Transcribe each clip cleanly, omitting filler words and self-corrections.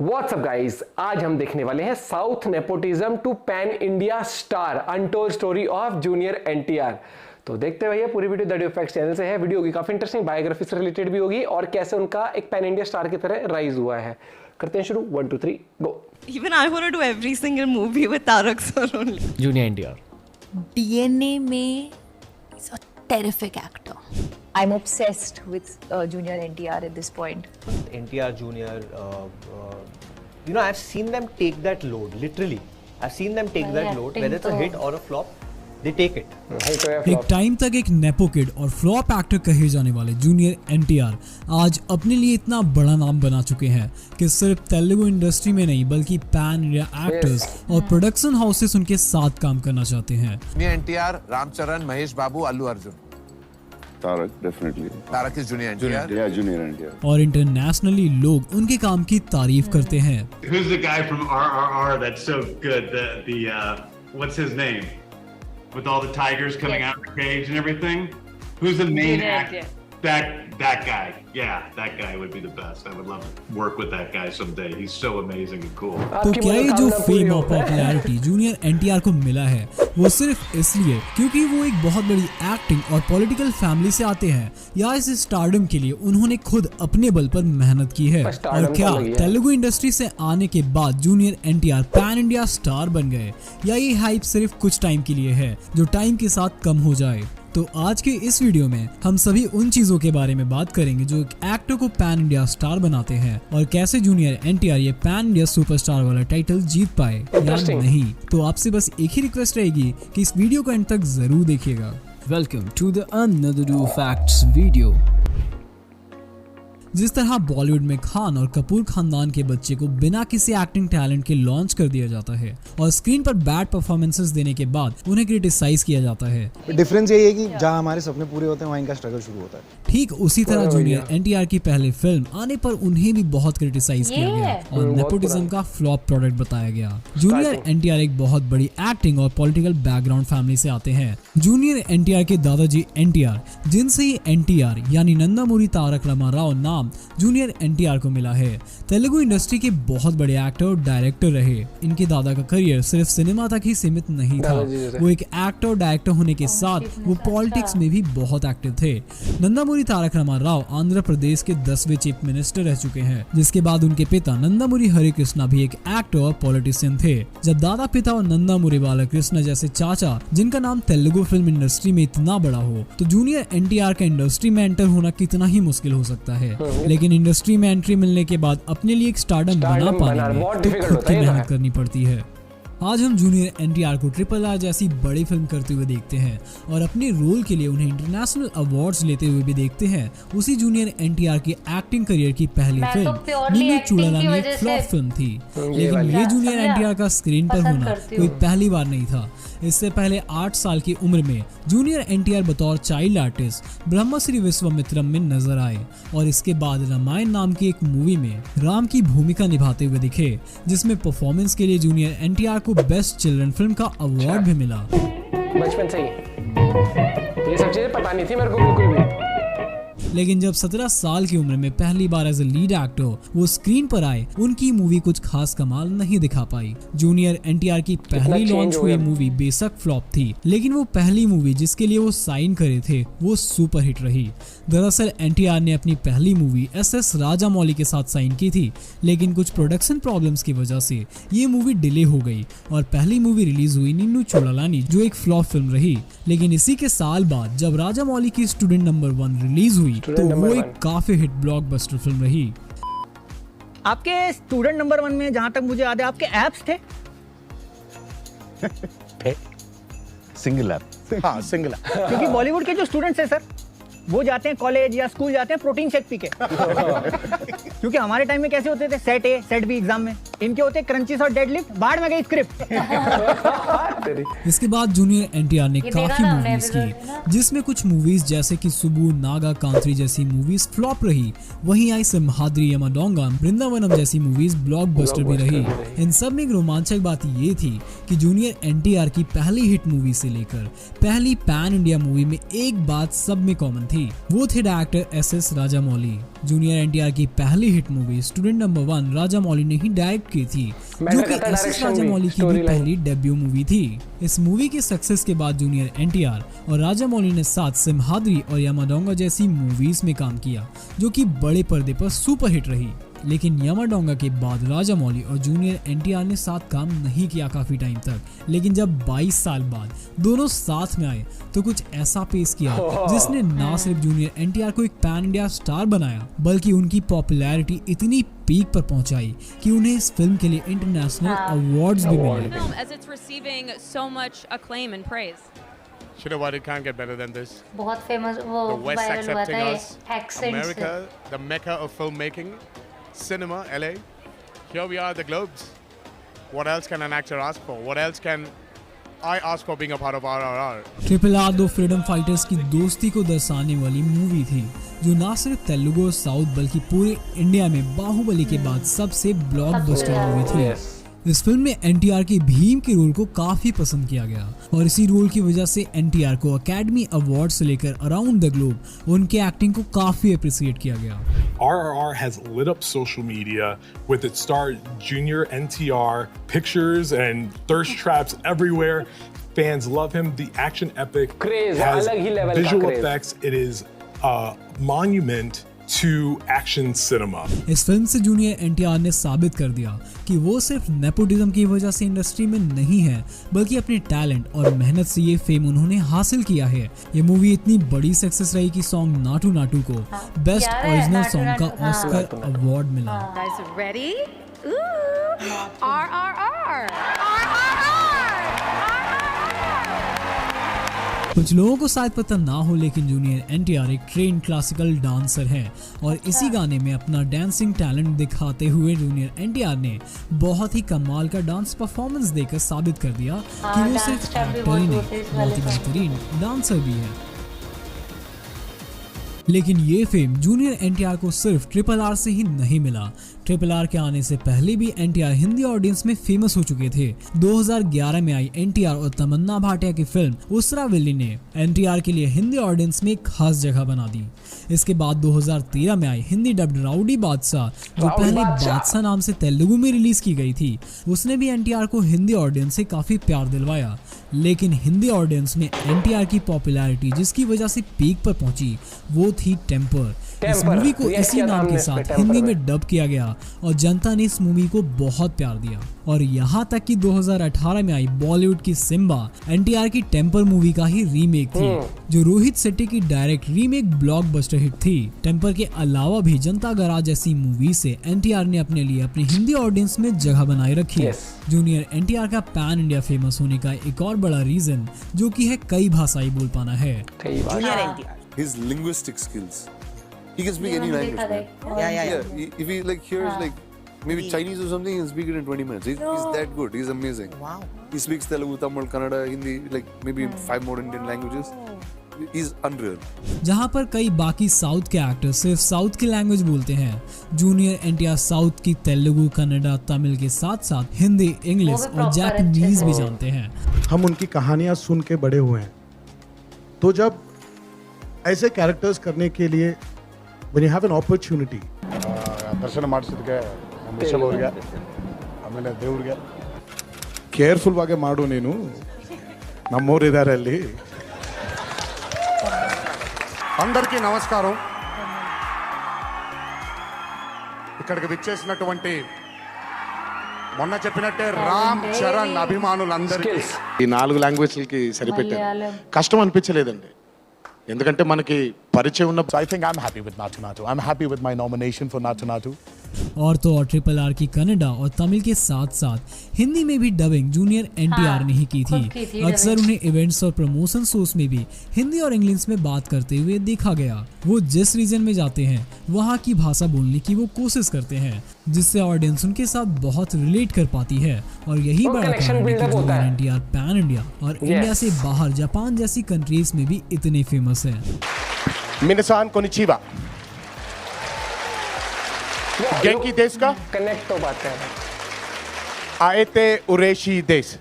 WhatsApp guys, आज हम देखने वाले हैं south nepotism to pan India star untold story of junior NTR. तो देखते भैया पूरी video the due facts channel से है। वीडियो होगी काफी इंटरेस्टिंग, बायोग्राफी से रिलेटेड भी होगी और कैसे उनका एक पैन इंडिया स्टार की तरह राइज हुआ है। करते हैं शुरू, 1 2 3 गो। Even I want to do every single movie with Tarak sir only. Junior NTR. DNA में is a terrific actor. I'm obsessed with Junior NTR at this point. NTR Junior, I've seen them take that load, literally. I've seen them take that load, whether it's a hit or a flop, they take it. एक time तक एक nepo kid और flop actor कहे जाने वाले junior NTR आज अपने लिए इतना बड़ा नाम बना चुके हैं कि सिर्फ तेलुगु इंडस्ट्री में नहीं बल्कि पैन इंडिया एक्टर्स और प्रोडक्शन हाउसेस उनके साथ काम करना चाहते हैं। Junior NTR, Ramcharan, Mahesh Babu, Allu Arjun. Tarak, definitely. Tarak is Junior NTR. Yeah, Junior NTR. और इंटरनेशनली लोग उनके काम की तारीफ करते हैं। Who's the guy from RRR that's so good? The what's his name? With all the tigers coming out of the cage and everything. Who's the main actor? That guy. Yeah, that guy would be the best. I would love to work with that guy someday. He's so amazing and cool. तो क्या ये जो fame और popularity junior NTR को मिला है वो सिर्फ इसलिए क्योंकि वो एक बहुत बड़ी एक्टिंग और पॉलिटिकल फैमिली से आते हैं, या इस स्टारडम के लिए उन्होंने खुद अपने बल पर मेहनत की है? और क्या तेलुगु इंडस्ट्री से आने के बाद junior NTR pan India star बन गए, या ये हाइप सिर्फ कुछ टाइम के लिए है जो टाइम के साथ कम हो जाए? तो आज के इस वीडियो में हम सभी उन चीजों के बारे में बात करेंगे जो एक एक्टर को पैन इंडिया स्टार बनाते हैं और कैसे जूनियर एनटीआर ये पैन इंडिया सुपरस्टार वाला टाइटल जीत पाए या नहीं। तो आपसे बस एक ही रिक्वेस्ट रहेगी कि इस वीडियो को एंड तक जरूर देखिएगा। Welcome to the another due facts video. जिस तरह बॉलीवुड में खान और कपूर खानदान के बच्चे को बिना किसी एक्टिंग टैलेंट के लॉन्च कर दिया जाता है और स्क्रीन पर बैड परफॉर्मेंसेस देने के बाद उन्हें क्रिटिसाइज किया जाता है। डिफरेंस यही है कि जहां हमारे सपने पूरे होते हैं वहीं इनका स्ट्रगल शुरू होता है। ठीक उसी तरह जूनियर एनटीआर की पहली फिल्म आने पर उन्हें भी बहुत क्रिटिसाइज किया गया और नेपोटिज्म का फ्लॉप प्रोडक्ट बताया गया। जूनियर एनटीआर एक बहुत बड़ी एक्टिंग और पॉलिटिकल बैकग्राउंड फैमिली से आते हैं। जूनियर एनटीआर के दादाजी एनटीआर, जिनसे ही एनटीआर यानी नंदामुरी तारक रामाराव नाम जूनियर एनटीआर को मिला है, तेलुगु इंडस्ट्री के बहुत बड़े एक्टर और डायरेक्टर रहे। इनके दादा का करियर सिर्फ सिनेमा तक ही सीमित नहीं था, वो एक एक्टर और डायरेक्टर होने के साथ वो पॉलिटिक्स में भी बहुत एक्टिव थे। नंदामुरी तारक रामाराव आंध्र प्रदेश के 10वें चीफ मिनिस्टर रह चुके हैं, जिसके बाद उनके पिता नंदामुरी हरिकृष्णा भी एक एक्टर और पॉलिटिशियन थे। जब दादा पिता और नंदामुरी बालकृष्ण जैसे चाचा, जिनका नाम तेलुगु फिल्म इंडस्ट्री में इतना बड़ा हो, तो जूनियर एनटीआर का इंडस्ट्री में एंटर होना कितना ही मुश्किल हो सकता है। लेकिन इंडस्ट्री में एंट्री मिलने के बाद अपने लिए एक स्टारडम बना पाने में तो खुद की मेहनत करनी पड़ती है। आज हम जूनियर एनटीआर को RRR जैसी बड़ी फिल्म करते हुए देखते हैं और अपने रोल के लिए उन्हें इंटरनेशनल अवार्ड्स लेते हुए भी देखते हैं। उसी जूनियर एनटीआर की एक्टिंग करियर की पहली फिल्म निन्नू चूड़ालानी एक फ्लॉप फिल्म थी, लेकिन ये जूनियर एनटीआर का स्क्रीन पर होना कोई पहली बार नहीं था। इससे पहले 8 साल की उम्र में जूनियर एनटीआर बतौर चाइल्ड आर्टिस्ट ब्रह्मश्री विश्वामित्रम में नजर आए और इसके बाद रामायण नाम की एक मूवी में राम की भूमिका निभाते हुए दिखे, जिसमें परफॉर्मेंस के लिए जूनियर एनटीआर को बेस्ट चिल्ड्रन फिल्म का अवार्ड भी मिला। बचपन से ही ये सब चीजें पता नहीं थी मेरे को बिल्कुल भी। लेकिन जब 17 साल की उम्र में पहली बार एज ए लीड एक्टर वो स्क्रीन पर आए, उनकी मूवी कुछ खास कमाल नहीं दिखा पाई। जूनियर एनटीआर की पहली लॉन्च हुई मूवी बेशक फ्लॉप थी, लेकिन वो पहली मूवी जिसके लिए वो साइन करे थे वो सुपर हिट रही। दरअसल एनटीआर ने अपनी पहली मूवी SS राजामौली के साथ साइन की थी, लेकिन कुछ प्रोडक्शन प्रॉब्लम्स की वजह से ये मूवी डिले हो गई और पहली मूवी रिलीज हुई निन्नू चूड़ालानी, जो एक फ्लॉप फिल्म रही। लेकिन इसी के साल बाद जब राजामौली की स्टूडेंट नंबर 1 रिलीज हुई तो वो एक काफी हिट ब्लॉकबस्टर फिल्म रही। आपके स्टूडेंट नंबर 1 में जहां तक मुझे याद है आपके एप्स थे? Single app. हाँ, सिंगल ऐप। क्योंकि बॉलीवुड के जो स्टूडेंट्स हैं सर, वो जाते हैं कॉलेज या स्कूल जाते हैं प्रोटीन शेक पी के। क्योंकि हमारे टाइम में कैसे होते थे, set A set B exam में, इनके होते क्रंचीज और डेडलिफ्ट, बाढ़ में गई स्क्रिप्ट। इसके बाद जूनियर एनटीआर ने काफी मूवीज की, जिसमें कुछ मूवीज जैसे कि सुबु नागा कांत्री जैसी मूवीज फ्लॉप रही, वहीं आई सिम्हाद्री यमाडोंगा वृंदावनम जैसी मूवीज ब्लॉकबस्टर भी रही। इन सब में एक रोमांचक बात ये थी कि जूनियर एनटीआर की पहली हिट मूवी से लेकर पहली पैन इंडिया मूवी में एक बात सब में कॉमन थी, वो थे director SS Rajamouli. Junior NTR की पहली हिट मूवी स्टूडेंट नंबर 1 राजा मौली ने ही डायरेक्ट की थी, जो कि एसएस राजा मौली की भी पहली डेब्यू मूवी थी। इस मूवी के सक्सेस के बाद जूनियर एनटीआर और राजा मौली ने साथ सिम्हाद्री और यामाडोंगा जैसी मूवीज में काम किया, जो कि बड़े पर्दे पर सुपरहिट रही। लेकिन यामाडोंगा के बाद राजा मौली और जूनियर एनटीआर ने साथ काम नहीं किया काफी टाइम तक। लेकिन जब 22 साल बाद दोनों साथ में आए तो कुछ ऐसा पेश किया जिसने ना सिर्फ जूनियर एनटीआर को एक पैन इंडिया स्टार बनाया, बल्कि उनकी पॉपुलैरिटी इतनी पीक पर पहुंचाई कि उन्हें इस फिल्म के लिए इंटरनेशनल अवार्ड्स भी मिले। You know what? It can't get better than this. बहुत फेमस वो The West वायरल हुआ accepting था us. Accent America, the mecca of filmmaking, cinema, LA. Here we are at the Globes. What else can an actor ask for? What else can I ask for being a part of RRR? RRR दो freedom fighters की दोस्ती को दर्शाने वाली movie थी, जो ना सिर्फ तेलुगु और साउथ बल्कि पूरे इंडिया में बाहुबली के बाद सबसे ब्लॉकबस्टर मूवी थी। इस फिल्म में एनटीआर के भीम के रोल को काफी पसंद किया गया और इसी रोल की वजह से एनटीआर को अकेडमी अवार्ड से लेकर अराउंड द ग्लोब उनके एक्टिंग को काफी अप्रिशिएट किया गया। RRR has lit up social media with its star Junior NTR, pictures and thirst traps everywhere. Fans love him. The action epic has visual effects. It is a monument to action cinema. इस film से junior NTR ने साबित कर दिया कि वो सिर्फ nepotism की वजह से इंडस्ट्री में नहीं है, बल्कि अपने टैलेंट और मेहनत से ये फेम उन्होंने हासिल किया है। ये मूवी इतनी बड़ी सक्सेस रही कि सॉन्ग नाटू नाटू को बेस्ट ओरिजिनल सॉन्ग का ऑस्कर अवार्ड मिला। कुछ लोगों को शायद पता ना हो, लेकिन जूनियर एनटीआर एक ट्रेन क्लासिकल डांसर है और इसी गाने में अपना डांसिंग टैलेंट दिखाते हुए जूनियर एनटीआर ने बहुत ही कमाल का डांस परफॉर्मेंस देकर साबित कर दिया कि वो सिर्फ एक्टर ही नहीं, बहुत ही बेहतरीन डांसर भी है। लेकिन ये फेम जूनियर एनटीआर को सिर्फ RRR से ही नहीं मिला। RRR के आने से पहले भी एनटीआर हिंदी ऑडियंस में फेमस हो चुके थे। 2011 में आई एनटीआर और तमन्ना भाटिया की फिल्म उसरा विल्ली ने एनटीआर के लिए हिंदी ऑडियंस में एक खास जगह बना दी। इसके बाद 2013 में आई हिंदी डब्ड राउडी बादशाह, जो पहले बादशाह नाम से तेलुगु में रिलीज की गई थी। उसने भी एनटीआर को हिंदी ऑडियंस से काफी प्यार दिलवाया। लेकिन हिंदी ऑडियंस में एनटीआर की पॉपुलैरिटी जिसकी वजह से पीक पर पहुंची वो थी टेम्पर। इस मूवी को इसी नाम के साथ हिंदी में डब किया गया और जनता ने इस मूवी को बहुत प्यार दिया। और यहाँ तक कि 2018 में आई बॉलीवुड की सिम्बा एनटीआर की टेम्पर मूवी का ही रीमेक थी, जो रोहित शेट्टी की डायरेक्ट रीमेक ब्लॉकबस्टर हिट थी। टेम्पर के अलावा भी जनता गराज जैसी मूवी से एनटीआर ने अपने लिए अपनी हिंदी ऑडियंस में जगह बनाए रखी है। जूनियर एनटीआर का पैन इंडिया फेमस होने का एक और बड़ा रीजन जो कि है कई भाषाएं बोल पाना है। Junior NTR, his linguistic skills. He can speak any language. Yeah. If he like hears like maybe Chinese or something, he'll speak it in 20 minutes. He's that good. He's amazing. Wow. He speaks Telugu, Tamil, Kannada, Hindi, like maybe 5 more Indian languages. He's unreal. जहाँ पर कई बाकी south के actors सिर्फ south की language बोलते हैं, junior NTR south की तेलुगु, कन्नड़ा, तमिल के साथ साथ हिंदी, इंग्लिश और जापानीज भी जानते हैं। हम उनकी कहानियां सुन के बड़े हुए हैं, तो जब ऐसे कैरेक्टर्स करने के लिए when you have an opportunity ದರ್ಶನ ಮಾಡಿಸಿದಕ್ಕೆ ನಮ್ಮ ವಿಷಯವ್ರಿಗೆ ಆಮೇಲೆ ದೇವ್ರಿಗೆ ಕೇರ್ಫುಲ್ ಆಗಿ ಮಾಡು, ನೀನು ನಮ್ಮೂರಿದ್ದಾರೆ ಅಲ್ಲಿ। అందరికీ నమస్కారం। ఇక్కడికి విచ్చేసినటువంటి మొన్న చెప్పినట్టే రామ్ చరణ్ అభిమానులందరికీ ఈ 4 లాంగ్వేజ్లకి సరిపెట్టాను। కష్టం అనిపించలేదండి, ఎందుకంటే మనకి పరిచయం ఉన్న। So I think I'm happy with Natu Natu. I'm happy with my nomination for Natu Natu. और तो और RRR की कन्नड़ा और तमिल के साथ साथ हिंदी में भी डबिंग जूनियर एनटीआर ने ही की थी। अक्सर उन्हें इवेंट्स और प्रमोशन शोज में भी हिंदी और इंग्लिश में बात करते हुए देखा गया। वो जिस रीजन में जाते हैं वहाँ की भाषा बोलने की वो कोशिश करते हैं, जिससे ऑडियंस उनके साथ बहुत रिलेट कर पाती है। और यही बड़ा कारण है कि जूनियर एनटीआर पैन इंडिया और इंडिया से बाहर जापान जैसी कंट्रीज में भी इतने फेमस है। Minasan konnichiwa. Genki desu ka? Connect तो बात है। Aete ureshi desu.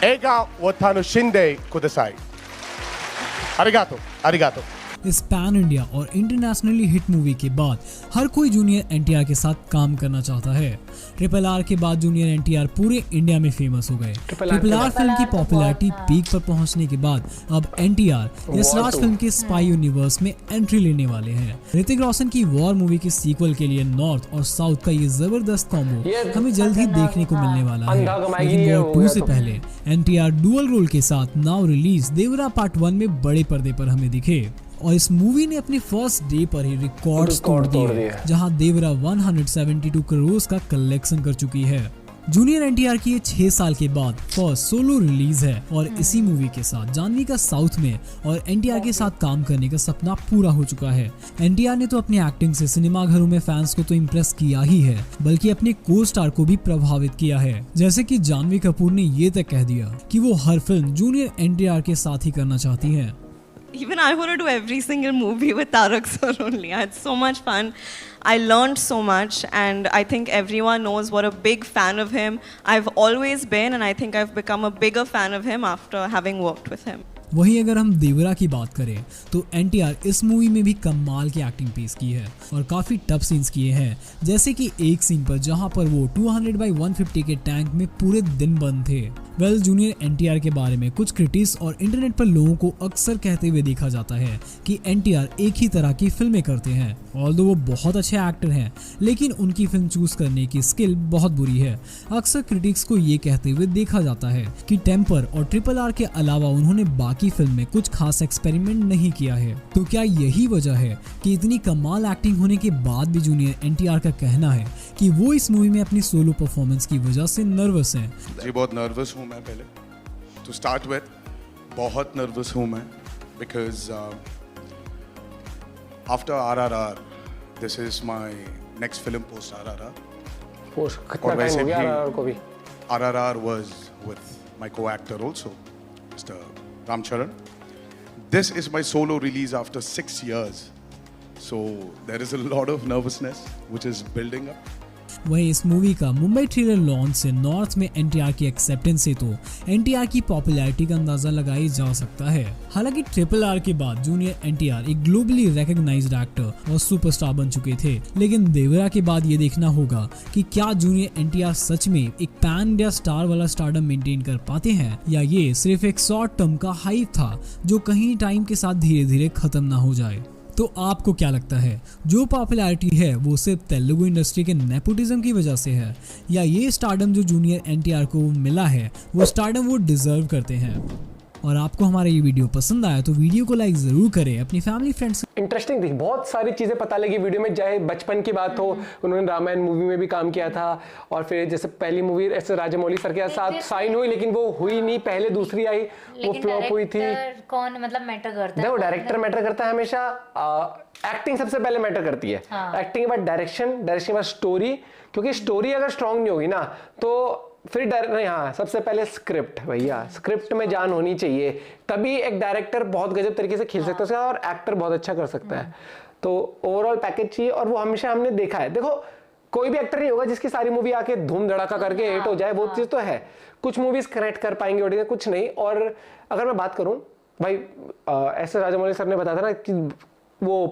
Eiga wo tanoshinde kudasai. Arigato, arigato. इस पैन इंडिया और इंटरनेशनली हिट मूवी के बाद हर कोई जूनियर एनटीआर के साथ काम करना चाहता है। RRR के बाद जूनियर एनटीआर पूरे इंडिया में फेमस हो गए। RRR फिल्म की पॉपुलैरिटी पीक पर पहुंचने के बाद अब एनटीआर यशराज फिल्म के स्पाई यूनिवर्स में एंट्री लेने वाले हैं। ऋतिक रोशन की वॉर मूवी के सीक्वल के लिए नॉर्थ और साउथ का ये जबरदस्त कॉम्बो हमें जल्द ही देखने को मिलने वाला है। लेकिन वॉर 2 से पहले एनटीआर डुअल रोल के साथ नाउ रिलीज देवरा पार्ट 1 में बड़े पर्दे पर हमें दिखे और इस मूवी ने अपनी फर्स्ट डे पर ही रिकॉर्ड्स तोड़ दिए, जहां देवरा 172 करोड़ का कलेक्शन कर चुकी है। जूनियर एनटीआर की ये 6 साल के बाद फर्स्ट सोलो रिलीज है और इसी मूवी के साथ जानवी का साउथ में और एनटीआर के साथ काम करने का सपना पूरा हो चुका है। एनटीआर ने तो अपनी एक्टिंग से सिनेमा घरों में फैंस को तो इम्प्रेस किया ही है, बल्कि अपने को स्टार को भी प्रभावित किया है। जैसे कि जानवी कपूर ने ये तक कह दिया कि वो हर फिल्म जूनियर एनटीआर के साथ ही करना चाहती है। Even I want to do every single movie with Tarak sir only. I had so much fun. I learned so much, and I think everyone knows what a big fan of him I've always been, and I think I've become a bigger fan of him after having worked with him. वहीं अगर हम देवरा की बात करें तो एनटीआर इस movie में भी कमाल की एक्टिंग पेश की है और काफी टफ सीन्स किए हैं, जैसे कि एक सीन पर जहां पर वो 200/150 के टैंक में पूरे दिन बंद थे। जूनियर एनटीआर के बारे में कुछ क्रिटिक्स और इंटरनेट पर लोगों को अक्सर कहते हुए देखा जाता है कि एनटीआर एक ही तरह की फिल्में करते हैं। ऑल्दो वो बहुत अच्छे एक्टर हैं, लेकिन उनकी फिल्म चूज करने की स्किल बहुत बुरी है। अक्सर क्रिटिक्स को ये कहते हुए देखा जाता है कि टेम्पर और RRR के अलावा उन्होंने बाकी फिल्म में कुछ खास एक्सपेरिमेंट नहीं किया है। तो क्या यही वजह है कि इतनी कमाल एक्टिंग होने के बाद भी जूनियर एनटीआर का कहना है कि वो इस मूवी में अपनी सोलो परफॉर्मेंस की वजह से नर्वस हैं? जी बहुत नर्वस हूँ मैं। पहले टू स्टार्ट विद बहुत नर्वस हूँ मैं, because after RRR this is my next film post RRR। कितना टाइम हो गया RRR को भी? RRR was with my co-actor also, Mr. Ram Charan. This is my solo release after 6 years, so there is a lot of nervousness which is building up. वहीं इस movie का Mumbai trailer launch से north में एनटीआर की acceptance से तो एनटीआर की popularity का अंदाजा लगाया जा सकता है। हालांकि RRR के बाद जूनियर एनटीआर एक ग्लोबली रिकॉग्नाइज्ड एक्टर और सुपरस्टार बन चुके थे, लेकिन देवरा के बाद ये देखना होगा कि क्या जूनियर एनटीआर सच में एक पैन इंडिया स्टार वाला स्टारडम मेंटेन कर पाते हैं या ये सिर्फ एक शॉर्ट टर्म का हाइप था जो कहीं टाइम के साथ धीरे धीरे खत्म ना हो जाए। तो आपको क्या लगता है, जो पॉपुलैरिटी है वो सिर्फ तेलुगु इंडस्ट्री के नेपोटिज्म की वजह से है या ये स्टारडम जो जूनियर एनटीआर को मिला है वो स्टारडम वो डिजर्व करते हैं? और आपको हमारा ये वीडियो पसंद आया तो वीडियो को लाइक जरूर करें, अपनी फैमिली फ्रेंड्स। इंटरेस्टिंग थी, बहुत सारी चीज़ें पता लगी वीडियो में। चाहे बचपन की बात हो, उन्होंने रामायण मूवी में भी काम किया था, और फिर जैसे पहली मूवी ऐसे राजामौली सर के साथ साइन हुई, लेकिन वो हुई नहीं, पहले दूसरी आई, वो फ्लॉप हुई थी। कौन मतलब मैटर करता है? देखो डायरेक्टर मैटर करता है हमेशा, एक्टिंग सबसे पहले मैटर करती है। एक्टिंग के बाद डायरेक्शन, डायरेक्शन के बाद स्टोरी, क्योंकि स्टोरी अगर स्ट्रांग नहीं होगी ना तो फिर नहीं, हाँ सबसे पहले स्क्रिप्ट, भैया स्क्रिप्ट में जान होनी चाहिए, तभी एक डायरेक्टर बहुत गजब तरीके से खेल सकता है और एक्टर बहुत अच्छा कर सकता है। तो ओवरऑल पैकेज चाहिए, और वो हमेशा हमने देखा है। देखो कोई भी एक्टर नहीं होगा जिसकी सारी मूवी आके धूम धड़ाका करके हिट हो जाए, वो चीज़ तो है। कुछ मूवीज कनेक्ट कर पाएंगे ऑडियंस, कुछ नहीं। और अगर मैं बात करूँ भाई, ऐसे राजामौली सर ने बताया था ना कि वो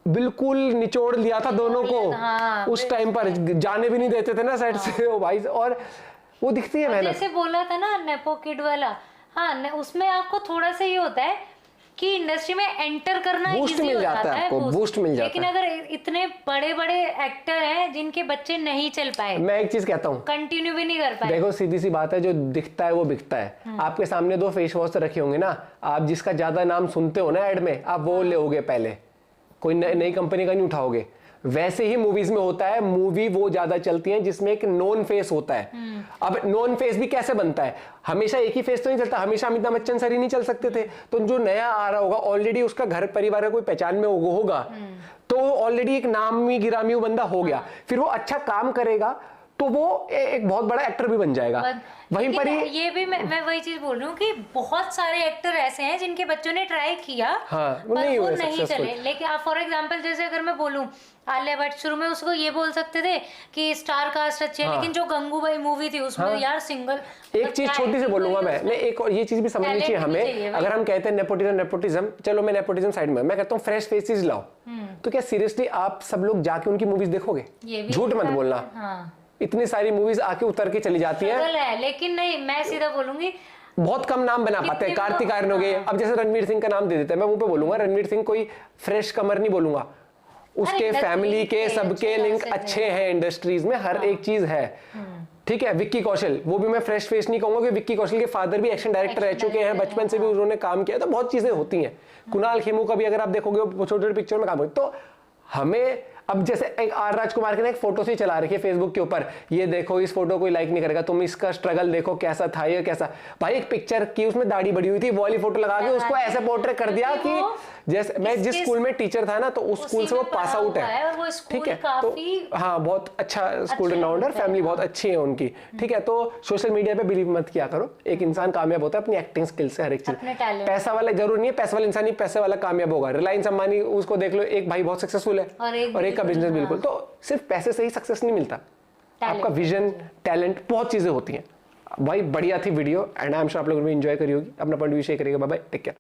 बिल्कुल निचोड़ लिया था दोनों को, उस टाइम पर जाने भी नहीं देते थे ना सेट से वो भाई, और वो दिखती है मेहनत। जैसे बोला था ना नेपो किड वाला, हाँ उसमें आपको थोड़ा सा ये होता है कि इंडस्ट्री में एंटर करना बूस्ट मिल जाता है, बूस्ट मिल जाता है। लेकिन अगर इतने बड़े बड़े एक्टर हैं जिनके बच्चे नहीं चल पाए, मैं एक चीज कहता हूँ, कंटिन्यू भी नहीं कर पाए। देखो सीधी सी बात है, जो दिखता है वो बिकता है। आपके सामने 2 फेस वॉश रखे होंगे ना, आप जिसका ज्यादा नाम सुनते हो ना एड में, आप वो लोगे पहले, कोई नई कंपनी का नहीं उठाओगे। वैसे ही मूवीज में होता है, मूवी वो ज्यादा चलती है जिसमें एक नॉन फेस होता है। अब नॉन फेस भी कैसे बनता है, हमेशा एक ही फेस तो नहीं चलता, हमेशा अमिताभ बच्चन सर ही नहीं चल सकते थे। तो जो नया आ रहा होगा ऑलरेडी उसका घर परिवार का कोई पहचान में होगा, तो ऑलरेडी एक नामी गिरामी बंदा हो गया, फिर वो अच्छा काम करेगा तो वो एक बहुत बड़ा एक्टर भी बन जाएगा। वहीं पर ही ये भी मैं वही चीज बोल रही हूँ कि बहुत सारे एक्टर ऐसे हैं जिनके बच्चों ने ट्राई किया, हाँ, पर नहीं वो हुए नहीं successful। चले। लेकिन फॉर एग्जांपल जैसे अगर मैं बोलूँ, आलिया भट्ट शुरू में उसको ये बोल सकते थे कि स्टार कास्ट अच्छी है, हाँ। लेकिन जो गंगूबाई मूवी थी उसमें हाँ। यार सिंगल एक चीज छोटी सी बोलूंगा मैं, नहीं एक और ये चीज भी समझनी चाहिए हमें। अगर हम कहते हैं नेपोटिज्म, चलो मैं नेपोटिज्म साइड में, मैं कहता हूँ फ्रेश फेसेस लाओ, तो क्या सीरियसली आप सब लोग जाके उनकी मूवीज देखोगे? झूठ मत बोलना। हाँ। इतनी सारी मूवीज आके उतर के चली जाती हैं, लेकिन नहीं, मैं सीधा बोलूंगी बहुत कम नाम बना पाते हैं। कार्तिक आर्यन हो गए, अब जैसे रणवीर सिंह का नाम दे देते हैं, मैं मुंह पे बोलूंगा रणवीर सिंह कोई फ्रेश कमर नहीं बोलूंगा, उसके फैमिली के सबके लिंक अच्छे हैं, इंडस्ट्रीज में हर एक चीज है, ठीक है। विक्की कौशल, वो भी मैं फ्रेश फेस नहीं कहूंगा, कि विक्की कौशल के फादर भी एक्शन डायरेक्टर रह चुके हैं, बचपन से भी उन्होंने काम किया, तो बहुत चीजें होती हैं। कुणाल खेमू का भी अगर आप देखोगे वो छोटे छोटे पिक्चर में काम करते, तो हमें अब जैसे एक आर राजकुमार के ना एक फोटो से चला रखी है फेसबुक के ऊपर, ये देखो इस फोटो कोई लाइक नहीं करेगा, तुम इसका स्ट्रगल देखो कैसा था, ये कैसा भाई, एक पिक्चर की उसमें दाढ़ी बड़ी हुई थी, वो वाली फोटो लगा के उसको ऐसे पोर्ट्रेट कर दिया कि जैसे मैं जिस स्कूल में टीचर था ना, तो उस स्कूल से वो पास आउट है, ठीक है। तो हाँ, बहुत अच्छा स्कूल राउंडर, फैमिली बहुत अच्छी है उनकी, ठीक है। तो सोशल मीडिया पे बिलीव मत किया करो, एक इंसान कामयाब होता है अपनी एक्टिंग स्किल से, हर एक चीज। पैसा वाला जरूर नहीं है, पैसा वाला इंसान ही पैसे वाला कामयाब होगा। रिलायंस अंबानी उसको देख लो, एक भाई बहुत सक्सेसफुल है और एक का बिजनेस बिल्कुल। तो सिर्फ पैसे से ही सक्सेस नहीं मिलता, आपका विजन, टैलेंट, बहुत चीजें होती हैं भाई। बढ़िया थी video and I am sure आप लोगों ने एंजॉय करी होगी। अपना पॉइंट भी शेयर करिएगा। Bye bye, take care.